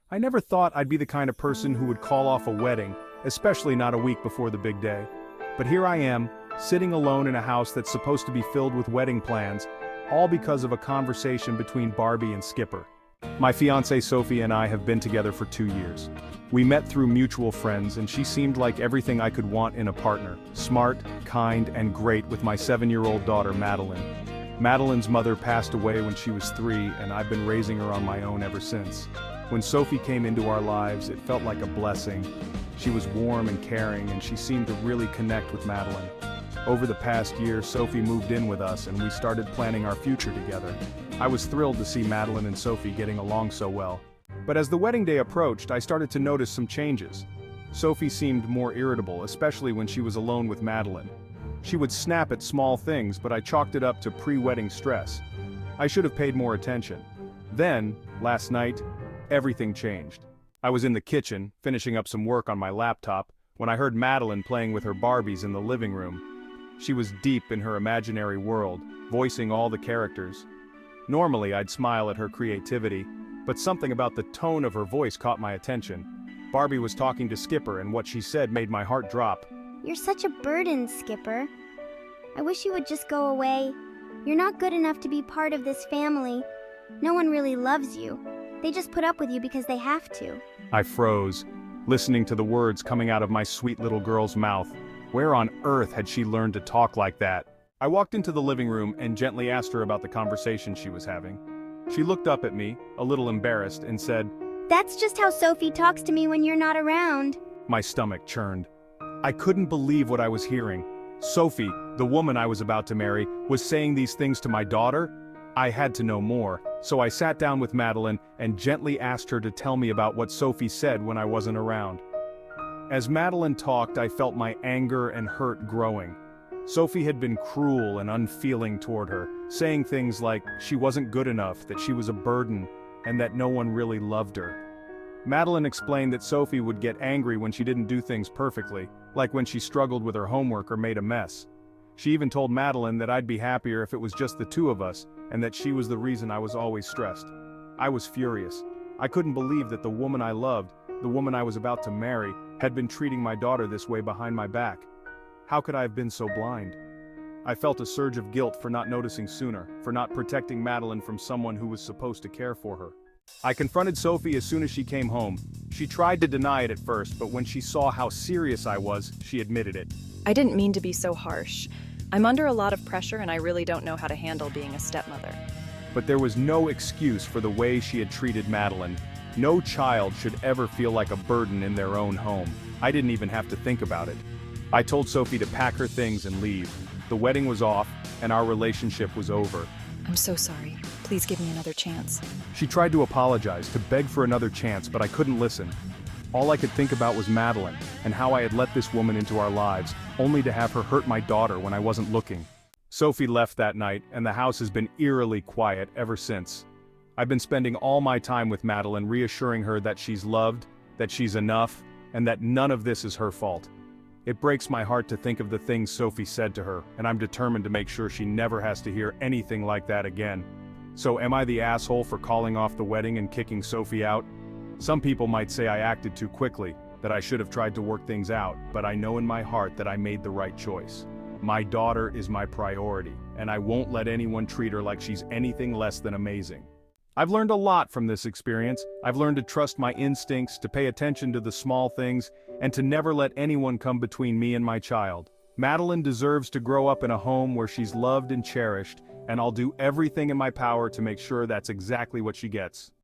I never thought I'd be the kind of person who would call off a wedding, especially not a week before the big day. But here I am, sitting alone in a house that's supposed to be filled with wedding plans, all because of a conversation between Barbie and Skipper. My fiancée Sophie and I have been together for 2 years. We met through mutual friends and she seemed like everything I could want in a partner, smart, kind, and great with my 7-year-old daughter Madeline. Madeline's mother passed away when she was 3 and I've been raising her on my own ever since. When Sophie came into our lives, it felt like a blessing. She was warm and caring and she seemed to really connect with Madeline. Over the past year, Sophie moved in with us and we started planning our future together. I was thrilled to see Madeline and Sophie getting along so well. But as the wedding day approached, I started to notice some changes. Sophie seemed more irritable, especially when she was alone with Madeline. She would snap at small things, but I chalked it up to pre-wedding stress. I should have paid more attention. Then, last night, everything changed. I was in the kitchen, finishing up some work on my laptop, when I heard Madeline playing with her Barbies in the living room. She was deep in her imaginary world, voicing all the characters. Normally I'd smile at her creativity, but something about the tone of her voice caught my attention. Barbie was talking to Skipper and what she said made my heart drop. You're such a burden, Skipper. I wish you would just go away. You're not good enough to be part of this family. No one really loves you. They just put up with you because they have to. I froze, listening to the words coming out of my sweet little girl's mouth. Where on earth had she learned to talk like that? I walked into the living room and gently asked her about the conversation she was having. She looked up at me, a little embarrassed, and said, That's just how Sophie talks to me when you're not around. My stomach churned. I couldn't believe what I was hearing. Sophie, the woman I was about to marry, was saying these things to my daughter? I had to know more, so I sat down with Madeline and gently asked her to tell me about what Sophie said when I wasn't around. As Madeline talked, I felt my anger and hurt growing. Sophie had been cruel and unfeeling toward her, saying things like she wasn't good enough, that she was a burden, and that no one really loved her. Madeline explained that Sophie would get angry when she didn't do things perfectly, like when she struggled with her homework or made a mess. She even told Madeline that I'd be happier if it was just the two of us, and that she was the reason I was always stressed. I was furious. I couldn't believe that the woman I loved, the woman I was about to marry, had been treating my daughter this way behind my back. How could I have been so blind? I felt a surge of guilt for not noticing sooner, for not protecting Madeline from someone who was supposed to care for her. I confronted Sophie as soon as she came home. She tried to deny it at first, but when she saw how serious I was, she admitted it. I didn't mean to be so harsh. I'm under a lot of pressure and I really don't know how to handle being a stepmother. But there was no excuse for the way she had treated Madeline. No child should ever feel like a burden in their own home. I didn't even have to think about it. I told Sophie to pack her things and leave. The wedding was off, and our relationship was over. I'm so sorry. Please give me another chance. She tried to apologize, to beg for another chance, but I couldn't listen. All I could think about was Madeline, and how I had let this woman into our lives, only to have her hurt my daughter when I wasn't looking. Sophie left that night, and the house has been eerily quiet ever since. I've been spending all my time with Madeline, reassuring her that she's loved, that she's enough, and that none of this is her fault. It breaks my heart to think of the things Sophie said to her, and I'm determined to make sure she never has to hear anything like that again. So am I the asshole for calling off the wedding and kicking Sophie out? Some people might say I acted too quickly, that I should have tried to work things out, but I know in my heart that I made the right choice. My daughter is my priority, and I won't let anyone treat her like she's anything less than amazing. I've learned a lot from this experience. I've learned to trust my instincts, to pay attention to the small things, and to never let anyone come between me and my child. Madeline deserves to grow up in a home where she's loved and cherished, and I'll do everything in my power to make sure that's exactly what she gets.